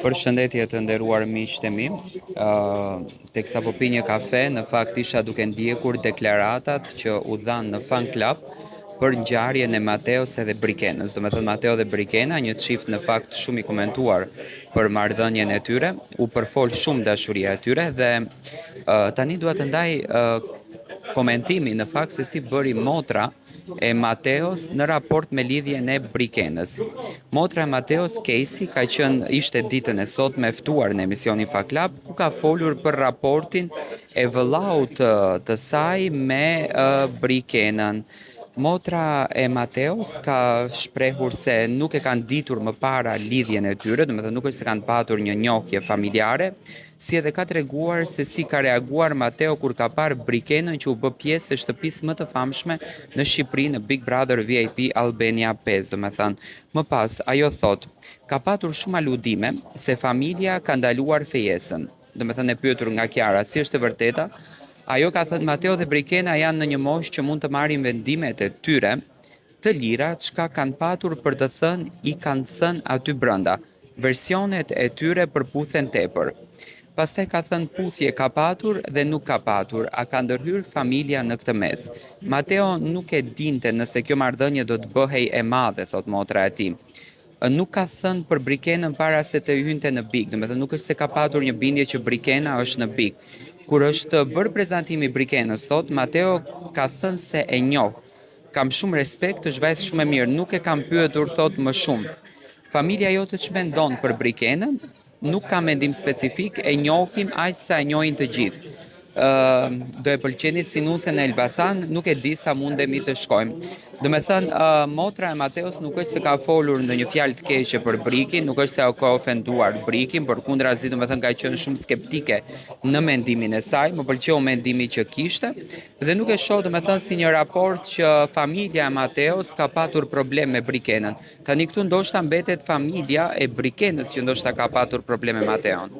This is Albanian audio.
Përshëndetje të nderuar miqtë e mi. Teksa po pi një kafe, në fakt isha duke ndjekur deklaratat që u dhanë në fan club për ngjarjen e Mateos edhe Brikenës. Do me thënë Mateo dhe Brikena, një çift në fakt shumë i komentuar për marrëdhënien e tyre, u përfol shumë dashuria e tyre dhe tani dua të ndaj komentimi në fakt se si bëri motra e Mateos në raport me lidhjen e Brikenës. Motra e Mateos, Casey, ishte ditën e sotme e ftuar në emisionin Fan Club, ku ka folur për raportin e vëllaut të saj me Brikenën. Motra e Mateos ka shprehur se nuk e kanë ditur më para lidhjen e tyre, do me thënë nuk është se kanë patur një njohje familjare, si edhe ka treguar se si ka reaguar Mateo kur ka parë Brikenën që u bë pjesë e shtëpisë më të famshme në Shqipëri në Big Brother VIP Albania 5, do me thënë. Më pas, ajo thot, ka patur shumë aludime se familja ka ndaluar fejesën. Do me thënë e pyetur nga Kiara, si është e vërteta? Ajo ka thënë Mateo dhe Brikena janë në një moshë që mund të marrin vendimet e tyre të lira, çka kanë patur për të thënë i kanë thënë aty brenda. Versionet e tyre përputhen tepër. Pastaj ka thënë puthje ka patur dhe nuk ka patur, a ka ndërhyr familja në këtë mes. Mateo nuk e dinte nëse kjo marrëdhënie do të bëhej e madhe, thot motra e tij. Nuk ka thënë për Brikenën para se të hynte në Big, do me thënë nuk është se ka patur një bindje që Brikena është në Big. Kur është bërë prezantimi Brikenës, thot, Mateo ka thënë se e njoh. Kam shumë respekt, është vajzë shumë e mirë, nuk e kam pyetur, thot, më shumë. Familja jote ç'mendon për Brikenën? Nuk ka mendim specifik, e njohim aq sa e njohin të gjithë. Do e pëlqenit si Nusen e Elbasan, nuk e di sa mundemi të shkojmë. Do me thënë, motra e Mateos nuk është se ka folur në një fjalë të keqe për Brikin, nuk është se ka ofenduar Brikin, por kundrazi do me thënë ka qenë shumë skeptike në mendimin e saj, më pëlqeu mendimi që kishte, dhe nuk e shoh do me thënë si një raport që familja e Mateos ka patur problem me Brikenën. Tani këtu ndoshta mbetet familja e Brikenës që ndoshta ka patur problem me Mateon.